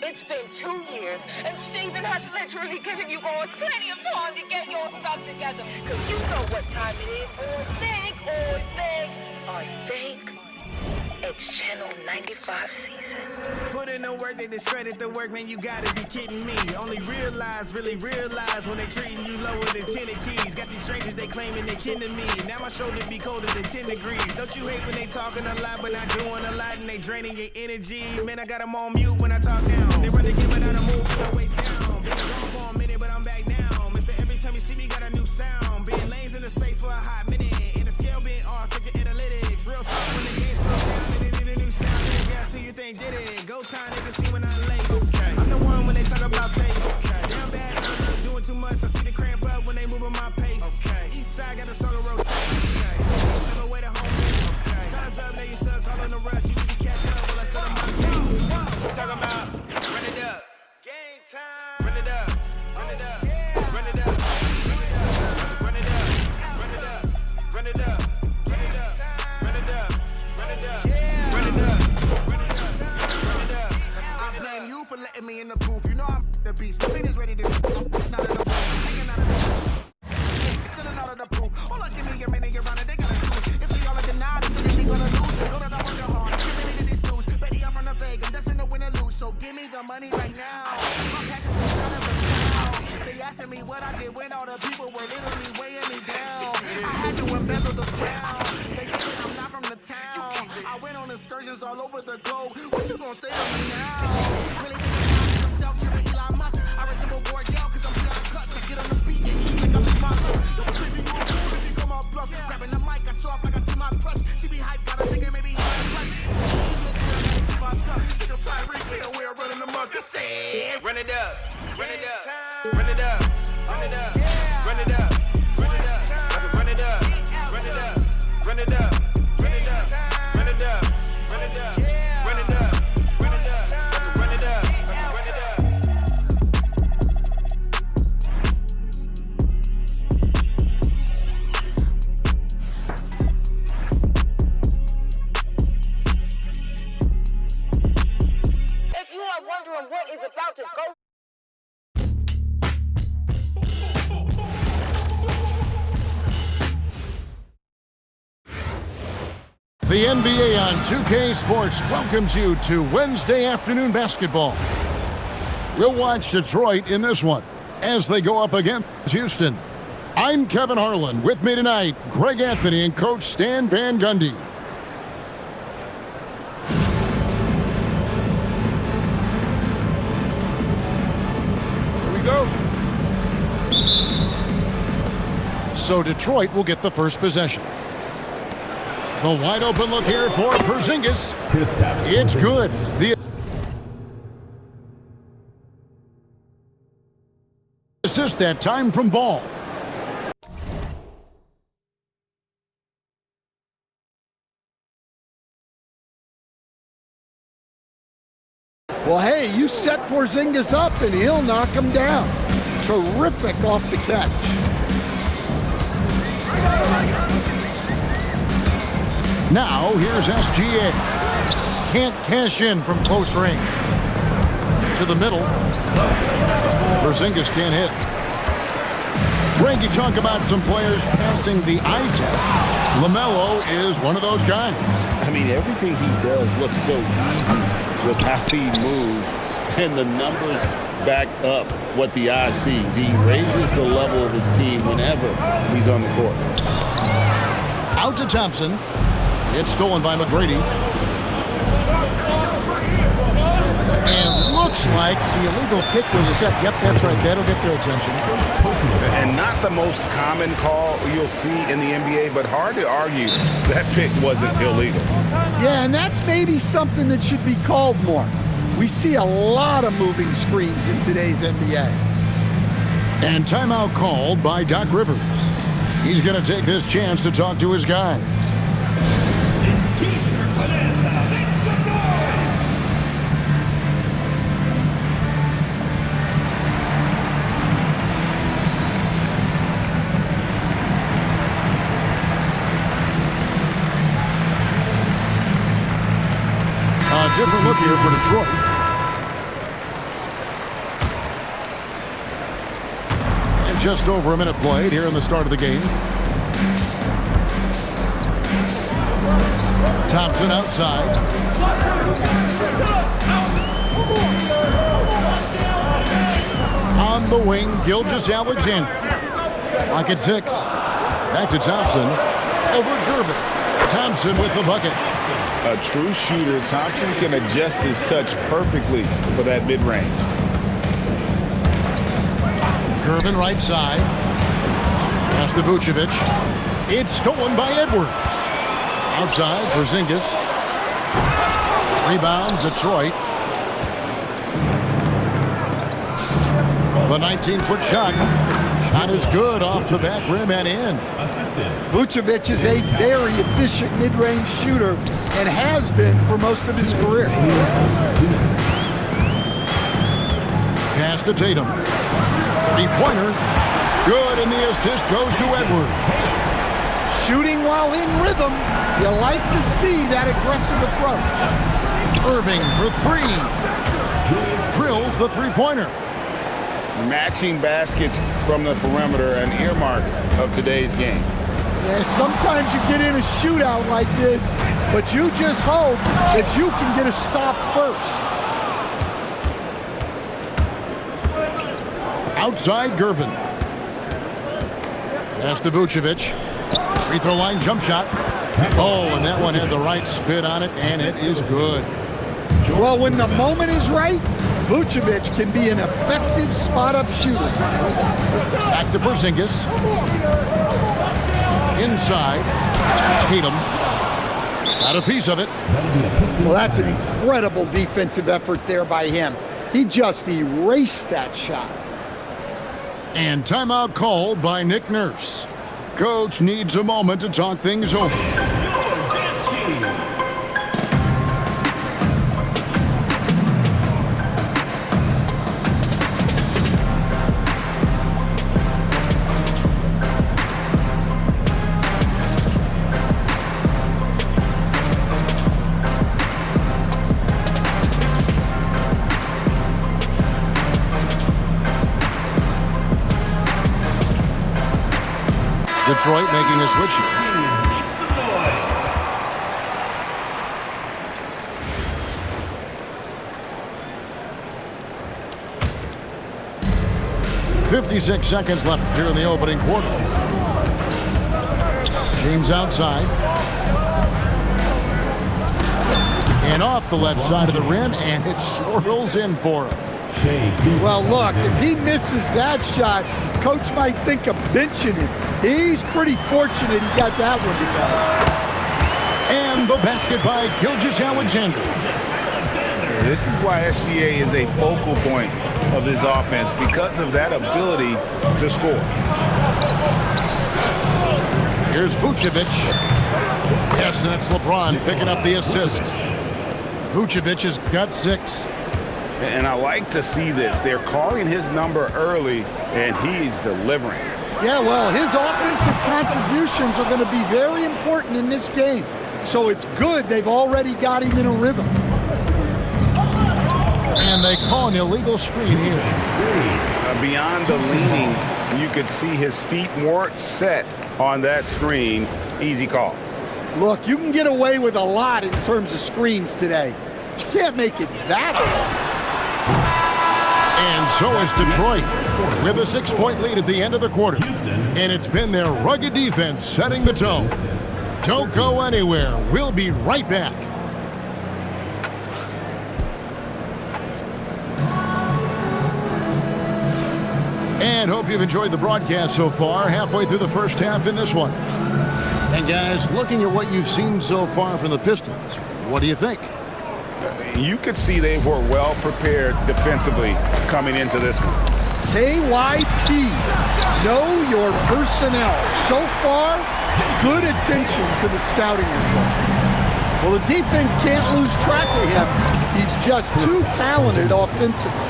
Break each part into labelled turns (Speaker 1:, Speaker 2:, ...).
Speaker 1: It's been 2 years, and Steven has literally given you boys plenty of time to get your stuff together. Because you know what time it is. I think it's Channel 95 season.
Speaker 2: Put in the work, they discredit the work, man, you gotta be kidding me. Only really realize when they treating you lower than 10 keys. Got these strangers, they claiming they kin to me. Now my shoulder be colder than 10 degrees. Don't you hate when they talking a lot, but not doing a lot, and they draining your energy? Man, I got them on mute when I talk down. They run the game without a move, so waist down. Been gone for a minute, but I'm back now. Mister, every time you see me, got a new sound. Being lanes in the space for a hot minute. And the scale being off, check the analytics. Real talk when the game slows down, and they need a new sound. Who you think did it? Go time, niggas see when I late. Okay. I'm the one when they talk about taste. Okay. Damn bad, I'm doing too much. I see the cramp up when they move on my pace. Okay. East side got a solo rotate. Okay. Never way to home base. Okay. Time's up, now you stuck all on the rush. You need to catch up while I set on my case. Talking about run it up. Game time. Run it up. Run it up. Run it up. Run it up. Run it up. Run it up. Run it up. Run it up. Run it up. Run it up. For letting me in the booth, you know I'm the beast. My is ready to I'm pushing out of the booth, hanging out of the booth, sitting out of the booth. Hold on, give me a minute, you're running, they gotta choose. If they all are denied, it's anything gonna lose. Know that I work hard, give me to these news. Betty, I'm from the Vegas, I'm destined to win or lose. So give me the money right now. My package is out of the town. They asking me what I did when all the people were literally weighing me down. I had to embezzle the crown. They say that I'm not from the town. I went on excursions all over the globe. What you gonna say to me now? Really self-driven Elon Musk. I resemble Wardell cause I'm beyond cuts. I get on the beat and eat like I'm my lunch. Yo, we're crazy, you a fool if you come on bluff. Grabbing the mic, I show off like I see my crush. She be hyped, got a nigga, maybe he got a flush. Nigga, Tyreek, we are running the muck. I said, run it up, run it up, run it up, run it up, run it up, run it up, run it up, run it up, run it up, run it up, run it up, run it up.
Speaker 1: Wondering what is about to go.
Speaker 3: The NBA on 2K Sports welcomes you to Wednesday afternoon basketball. We'll watch Detroit in this one as they go up against Houston. I'm Kevin Harlan. With me tonight, Greg Anthony and Coach Stan Van Gundy.
Speaker 4: Go.
Speaker 3: So Detroit will get the first possession. The wide open look here for Porzingis. It's good. The assist that time from Ball.
Speaker 4: Well, hey, you set Porzingis up and he'll knock him down. Terrific off the catch.
Speaker 3: Now, here's SGA. Can't cash in from close range. To the middle. Porzingis can't hit. Greg, you talk about some players passing the eye test. LaMelo is one of those guys.
Speaker 5: I mean, everything he does looks so easy with how he moves, and the numbers back up what the eye sees. He raises the level of his team whenever he's on the court.
Speaker 3: Out to Thompson. It's stolen by McGrady. And looks like the illegal kick was set. Yep, that's right. That'll get their attention.
Speaker 6: And not the most common call you'll see in the NBA, but hard to argue that pick wasn't illegal.
Speaker 4: Yeah, and that's maybe something that should be called more. We see a lot of moving screens in today's NBA.
Speaker 3: And timeout called by Doc Rivers. He's going to take this chance to talk to his guys.
Speaker 7: It's T-shirt Bonanza. Make some noise!
Speaker 3: A different look here for Detroit. Just over a minute played here in the start of the game. Thompson outside. On the wing, Gilgeous-Alexander. Lock at 6. Back to Thompson. Over Gervin. Thompson with the bucket.
Speaker 6: A true shooter, Thompson can adjust his touch perfectly for that mid-range.
Speaker 3: Gervin right side. Pass to Vucevic. It's stolen by Edwards. Outside, Porzingis. Rebound, Detroit. The 19-foot shot. Shot is good off the back rim and in.
Speaker 4: Vucevic is a very efficient mid-range shooter and has been for most of his career.
Speaker 3: Pass to Tatum. Three-pointer. Good, and the assist goes to Edwards.
Speaker 4: Shooting while in rhythm. You like to see that aggressive approach.
Speaker 3: Irving for 3. Drills the three-pointer.
Speaker 6: Matching baskets from the perimeter, an earmark of today's game.
Speaker 4: Yeah, sometimes you get in a shootout like this, but you just hope that you can get a stop first.
Speaker 3: Outside Gervin. Pass to Vucevic. Free throw line jump shot. Oh, and that one had the right spin on it, and it is good.
Speaker 4: Well, when the moment is right, Vucevic can be an effective spot-up shooter.
Speaker 3: Back to Porzingis. Inside. Tatum. Got a piece of it.
Speaker 4: Well, that's an incredible defensive effort there by him. He just erased that shot.
Speaker 3: And timeout called by Nick Nurse. Coach needs a moment to talk things over. Detroit making a switch here. 56 seconds left here in the opening quarter. James outside. And off the left side of the rim, and it swirls in for him.
Speaker 4: Well, look, if he misses that shot, coach might think of benching him. He's pretty fortunate he got that one to go.
Speaker 3: And the basket by Gilgeous-Alexander.
Speaker 6: This is why SGA is a focal point of this offense, because of that ability to score.
Speaker 3: Here's Vucevic. Yes, and it's LeBron picking up the assist. Vucevic has got 6.
Speaker 6: And I like to see this. They're calling his number early, and he's delivering.
Speaker 4: Yeah, well, his offensive contributions are going to be very important in this game. So it's good they've already got him in a rhythm.
Speaker 3: And they call an illegal screen here.
Speaker 6: Beyond the leaning, you could see his feet weren't set on that screen. Easy call.
Speaker 4: Look, you can get away with a lot in terms of screens today. But you can't make it that hard.
Speaker 3: And so is Detroit with a 6-point lead at the end of the quarter. And it's been their rugged defense setting the tone. Don't go anywhere. We'll be right back. And hope you've enjoyed the broadcast so far, halfway through the first half in this one. And guys, looking at what you've seen so far from the Pistons, what do you think?
Speaker 6: You could see they were well prepared defensively coming into this one.
Speaker 4: KYP, know your personnel. So far, good attention to the scouting report. Well, the defense can't lose track of him. He's just too talented offensively.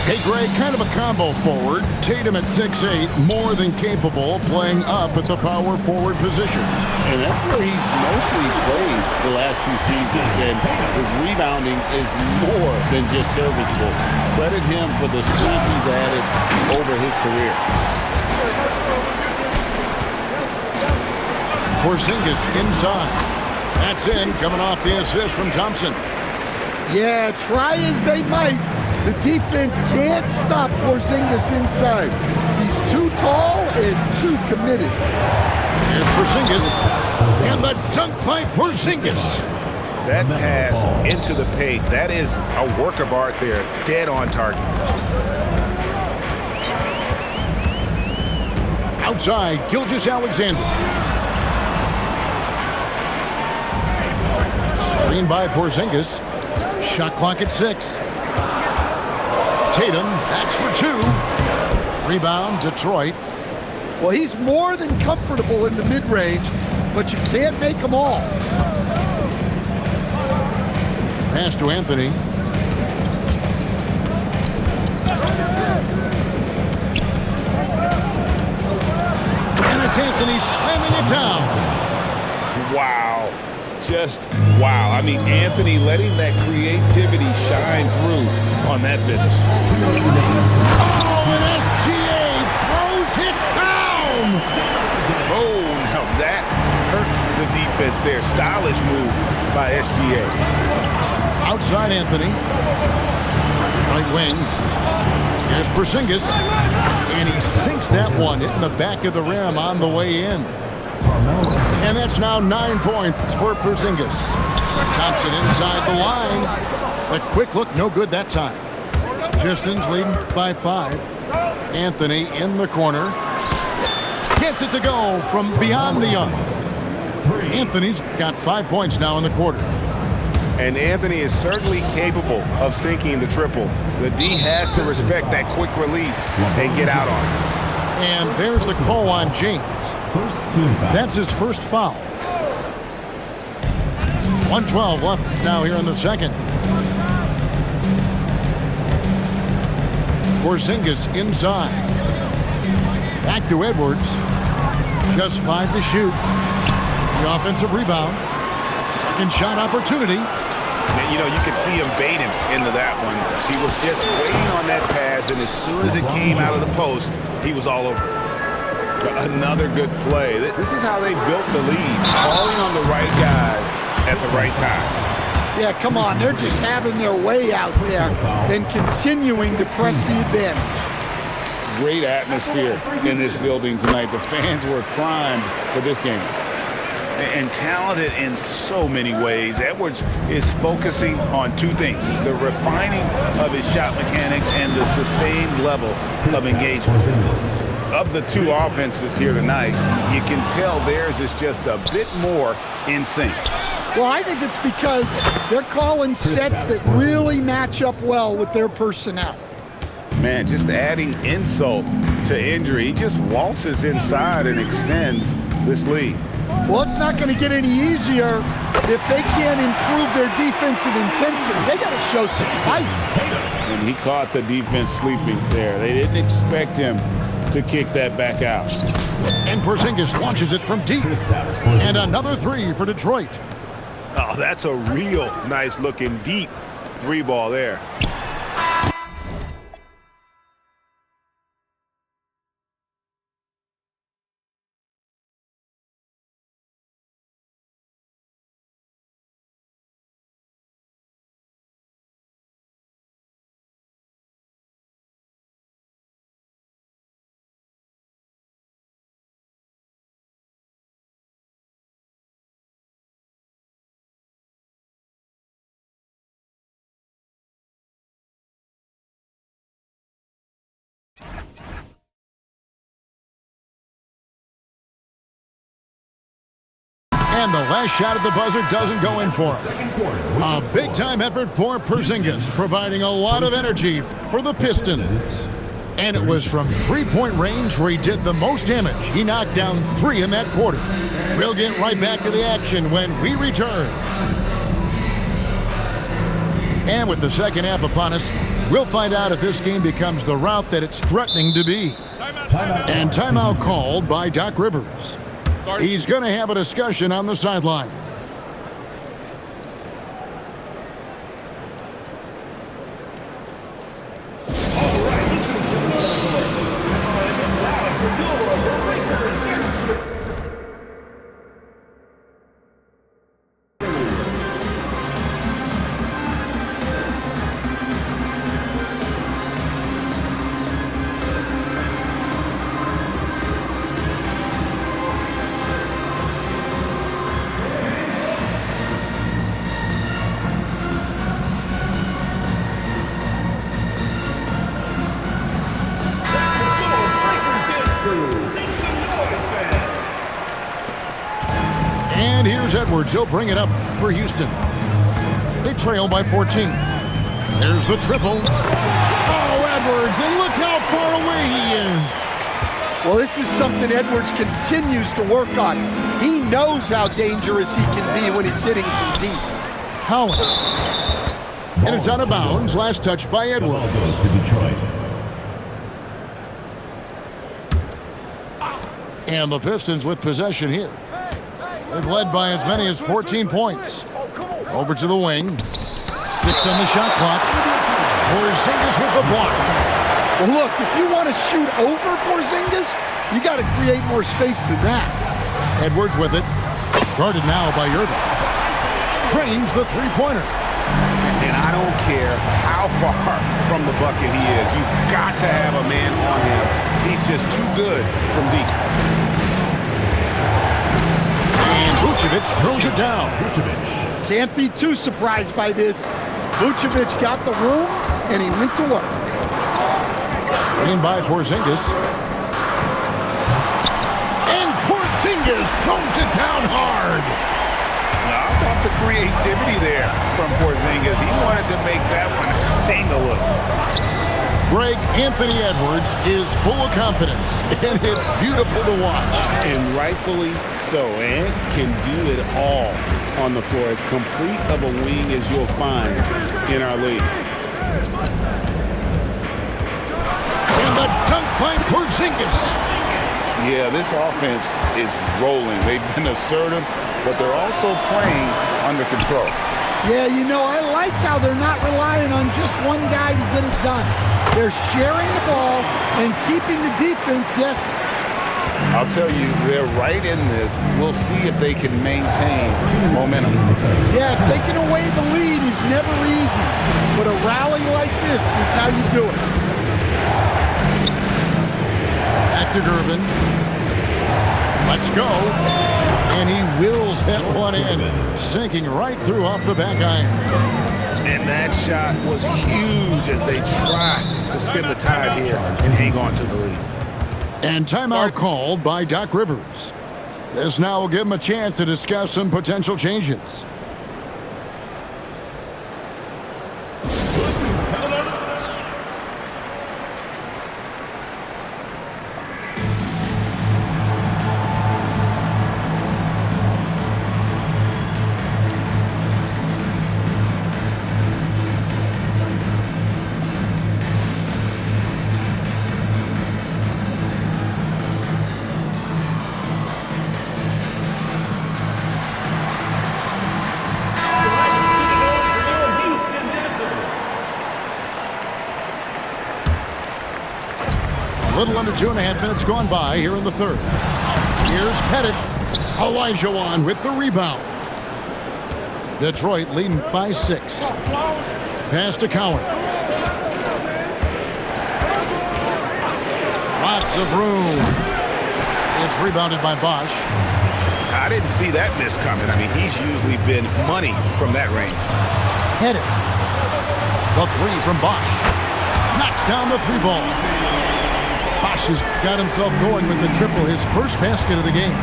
Speaker 3: Hey, Greg, kind of a combo forward. Tatum at 6'8", more than capable, playing up at the power forward position.
Speaker 5: And that's where he's mostly played the last few seasons, and his rebounding is more than just serviceable. Credit him for the strength he's added over his career.
Speaker 3: Porzingis inside. That's in, coming off the assist from Thompson.
Speaker 4: Yeah, try as they might, the defense can't stop Porzingis inside. He's too tall and too committed.
Speaker 3: Here's Porzingis, and the dunk by Porzingis.
Speaker 6: That pass into the paint, that is a work of art there, dead on target.
Speaker 3: Outside, Gilgeous-Alexander. Screen by Porzingis. Shot clock at 6. Tatum, that's for 2. Rebound, Detroit.
Speaker 4: Well, he's more than comfortable in the mid-range, but you can't make them all.
Speaker 3: Pass to Anthony. And it's Anthony slamming it down.
Speaker 6: Wow. Just wow. I mean, Anthony letting that creativity shine through on that finish.
Speaker 3: Oh, and SGA throws it down.
Speaker 6: Oh, now that hurts the defense there. Stylish move by SGA.
Speaker 3: Outside Anthony. Right wing. Here's Porzingis. And he sinks that one, hitting the back of the rim on the way in. And that's now 9 points for Porzingis. Thompson inside the line. A quick look, no good that time. Pistons leading by 5. Anthony in the corner. Gets it to go from beyond the arc. Anthony's got 5 points now in the quarter.
Speaker 6: And Anthony is certainly capable of sinking the triple. The D has to respect that quick release and get out on it.
Speaker 3: And there's the call on James. That's his first foul. 1:12 left now here in the second. Porzingis inside. Back to Edwards. Just 5 to shoot. The offensive rebound. Second shot opportunity.
Speaker 6: And, you know, you could see him bait him into that one. He was just waiting on that pass, and as soon as it came out of the post, he was all over. Another good play. This is how they built the lead, calling on the right guys at the right time.
Speaker 4: Yeah, come on. They're just having their way out there and continuing to press the advantage.
Speaker 6: Great atmosphere in this building tonight. The fans were primed for this game. And talented in so many ways. Edwards is focusing on 2 things: the refining of his shot mechanics and the sustained level of engagement. Of the 2 offenses here tonight, you can tell theirs is just a bit more in sync.
Speaker 4: Well, I think it's because they're calling sets that really match up well with their personnel.
Speaker 6: Man, just adding insult to injury. He just waltzes inside and extends this lead.
Speaker 4: Well, it's not going to get any easier if they can't improve their defensive intensity. They got to show some fight.
Speaker 6: And he caught the defense sleeping there. They didn't expect him to kick that back out.
Speaker 3: And Porzingis launches it from deep. And another 3 for Detroit.
Speaker 6: Oh, that's a real nice looking deep 3 ball there.
Speaker 3: And the last shot at the buzzer doesn't go in for him. A big-time effort for Porzingis, providing a lot of energy for the Pistons. And it was from 3-point range where he did the most damage. He knocked down 3 in that quarter. We'll get right back to the action when we return. And with the second half upon us, We'll find out if this game becomes the route that it's threatening to be. And timeout called by Doc Rivers. He's going to have a discussion on the sideline. And here's Edwards. He'll bring it up for Houston. They trail by 14. There's the triple. Oh, Edwards, and look how far away he is.
Speaker 4: Well, this is something Edwards continues to work on. He knows how dangerous he can be when he's hitting from deep.
Speaker 3: Collins. And it's out of bounds. Last touch by
Speaker 7: The ball
Speaker 3: Edwards.
Speaker 7: goes to Detroit.
Speaker 3: And the Pistons with possession here. They've led by as many as 14 points. Over to the wing. 6 on the shot clock. Porzingis with the block.
Speaker 4: Well, look, if you want to shoot over Porzingis, you got to create more space than that.
Speaker 3: Edwards with it. Guarded now by Irving. Trains the three-pointer.
Speaker 6: And I don't care how far from the bucket he is. You've got to have a man on him. He's just too good from deep.
Speaker 3: And Vucevic throws it down.
Speaker 4: Can't be too surprised by this. Vucevic got the room, and he went to work.
Speaker 3: Screen by Porzingis. And Porzingis throws it down hard.
Speaker 6: I thought the creativity there from Porzingis. He wanted to make that one sting a little.
Speaker 3: Greg, Anthony Edwards is full of confidence, and it's beautiful to watch.
Speaker 5: And rightfully so. And can do it all on the floor. As complete of a wing as you'll find in our league.
Speaker 3: And the dunk by Porzingis.
Speaker 6: Yeah, this offense is rolling. They've been assertive, but they're also playing under control.
Speaker 4: Yeah, you know, I like how they're not relying on just one guy to get it done. They're sharing the ball and keeping the defense guessing.
Speaker 6: I'll tell you, they're right in this. We'll see if they can maintain momentum.
Speaker 4: Yeah, taking away the lead is never easy, but a rally like this is how you do it.
Speaker 3: Back to Gervin. Let's go. And he wills that one in, sinking right through off the back iron.
Speaker 6: And that shot was huge as they try to stem the tide here and hang on to the lead.
Speaker 3: And timeout called by Doc Rivers. This now will give him a chance to discuss some potential changes. A little under 2.5 minutes gone by here in the third. Here's Pettit. Olajuwon with the rebound. Detroit leading by 6. Pass to Collins. Lots of room. It's rebounded by Bosch.
Speaker 6: I didn't see that miss coming. I mean, he's usually been money from that range.
Speaker 3: Pettit. The three from Bosch. Knocks down the three ball. Bosch has got himself going with the triple, his first basket of the game.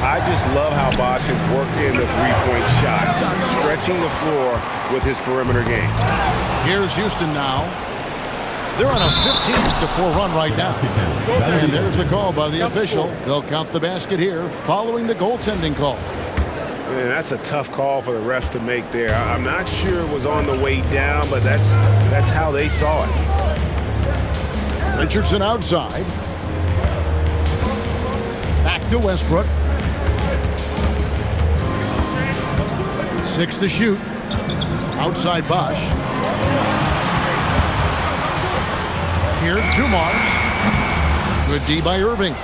Speaker 6: I just love how Bosch has worked in the three-point shot, stretching the floor with his perimeter game.
Speaker 3: Here's Houston now. They're on a 15-4 run right now. And there's the call by the official. They'll count the basket here following the goaltending call.
Speaker 6: Man, that's a tough call for the ref to make there. I'm not sure it was on the way down, but that's how they saw it.
Speaker 3: Richardson outside. Back to Westbrook. 6 to shoot. Outside Bosch. Here's Dumars. Good D by Irving.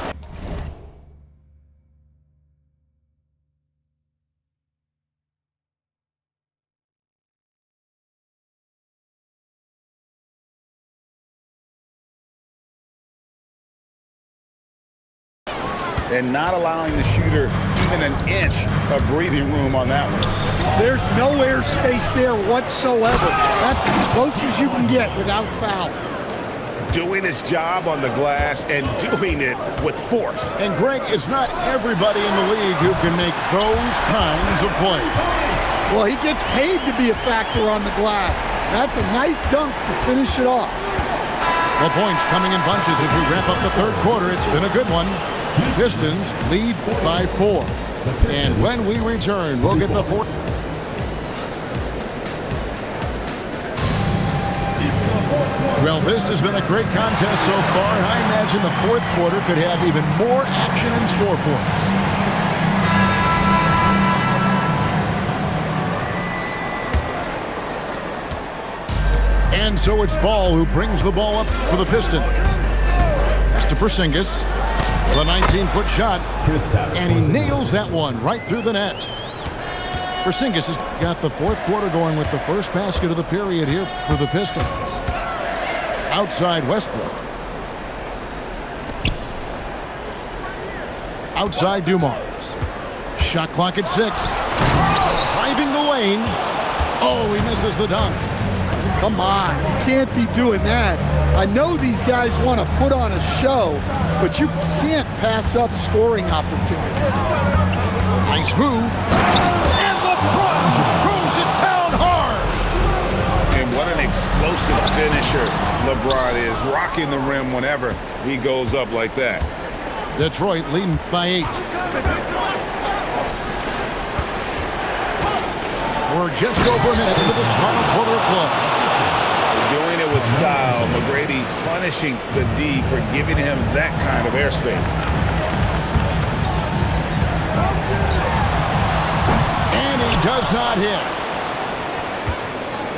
Speaker 6: And not allowing the shooter even an inch of breathing room on that one.
Speaker 4: There's no air space there whatsoever. That's as close as you can get without foul.
Speaker 6: Doing his job on the glass and doing it with force.
Speaker 3: And Greg, it's not everybody in the league who can make those kinds of plays.
Speaker 4: Well, he gets paid to be a factor on the glass. That's a nice dunk to finish it off.
Speaker 3: Well, points coming in bunches as we wrap up the third quarter. It's been a good one. Pistons lead by 4. And when we return, we'll get the fourth. Well, this has been a great contest so far. I imagine the fourth quarter could have even more action in store for us. And so it's Ball who brings the ball up for the Pistons. That's to Porzingis. The 19-foot shot, and he nails that one right through the net. Porzingis has got the fourth quarter going with the first basket of the period here for the Pistons. Outside Westbrook. Outside Dumars. Shot clock at 6. Driving the lane. Oh, he misses the dunk.
Speaker 4: Come on, you can't be doing that. I know these guys want to put on a show, but you can't pass up scoring opportunities.
Speaker 3: Nice move. And LeBron throws it down hard.
Speaker 6: And what an explosive finisher LeBron is, rocking the rim whenever he goes up like that.
Speaker 3: Detroit leading by 8. We're just over a minute into this final quarter of play.
Speaker 6: Doing it with style. McGrady punishing the D for giving him that kind of airspace.
Speaker 3: And he does not hit.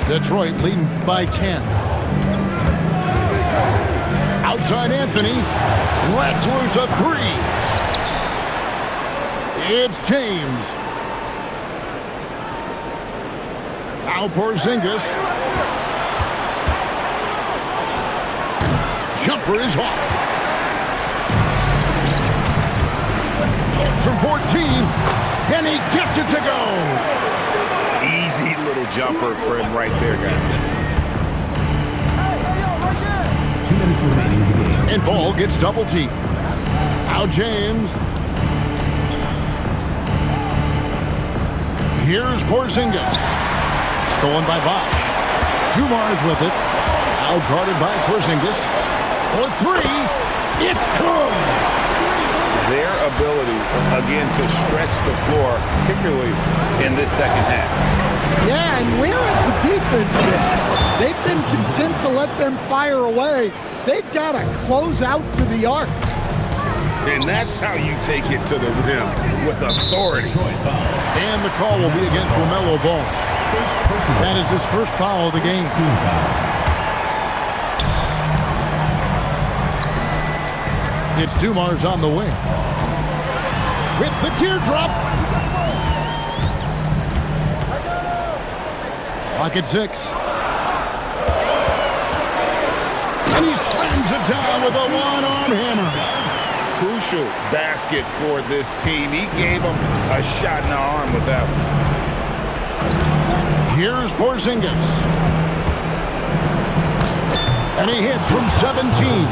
Speaker 3: Detroit leading by 10. Outside Anthony. Lets loose a 3. It's James. Now Porzingis. Jumper is off. Shoots from 14, and he gets it to go.
Speaker 6: Easy little jumper for him right there, guys.
Speaker 7: 2 minutes remaining in the game.
Speaker 3: And Ball gets double teamed. Now James. Here's Porzingis. Stolen by Bosch. Dumars with it. Now guarded by Porzingis. For 3, it's good!
Speaker 6: Their ability, again, to stretch the floor, particularly in this second half.
Speaker 4: Yeah, and where has the defense been? They've been content to let them fire away. They've got to close out to the arc.
Speaker 6: And that's how you take it to the rim, with authority.
Speaker 3: And the call will be against LaMelo Ball. That is his first foul of the game. It's Dumars on the wing. With the teardrop. Clock at 6. And he slams it down with a one-arm hammer.
Speaker 6: Crucial basket for this team. He gave him a shot in the arm with that one.
Speaker 3: Here's Porzingis. And he hits from 17.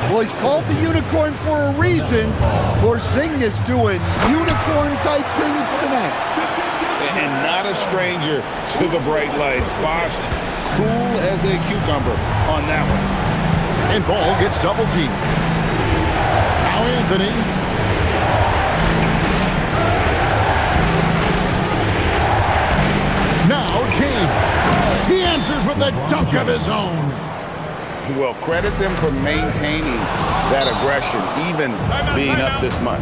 Speaker 4: Well, he's called the unicorn for a reason. Porzingis doing unicorn-type things tonight.
Speaker 6: And not a stranger to the bright lights. Bosch, cool as a cucumber on that one.
Speaker 3: And Ball gets double teamed. Now Anthony. league of his own.
Speaker 6: Well, credit them for maintaining that aggression, even being up this much.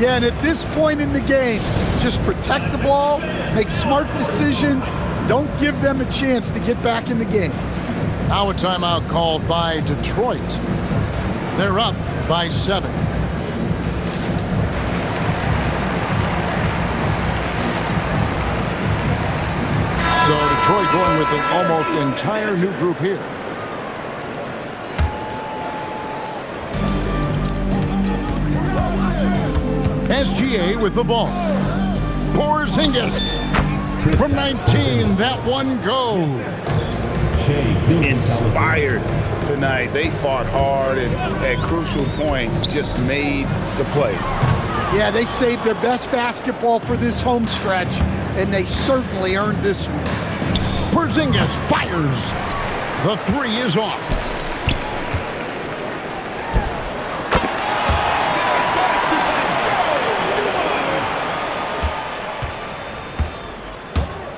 Speaker 4: Yeah, and at this point in the game, just protect the ball, make smart decisions, don't give them a chance to get back in the game.
Speaker 3: Now a timeout called by Detroit. They're up by 7. So Detroit going with an almost entire new group here. SGA with the ball. Porzingis from 19. That one goes.
Speaker 6: Inspired tonight. They fought hard and at crucial points just made the plays.
Speaker 4: Yeah, they saved their best basketball for this home stretch, and they certainly earned this one.
Speaker 3: Porzingis fires. The 3 is off.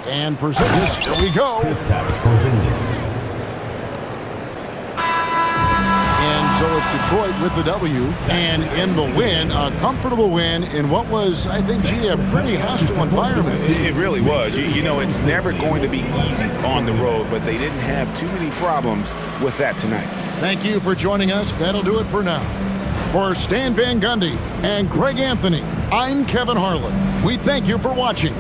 Speaker 3: And Porzingis, here we go. And so it's Detroit with the W. And in the win, a comfortable win in what was, I think, a pretty hostile environment.
Speaker 6: It really was. You know, it's never going to be easy on the road, but they didn't have too many problems with that tonight.
Speaker 3: Thank you for joining us. That'll do it for now. For Stan Van Gundy and Greg Anthony, I'm Kevin Harlan. We thank you for watching.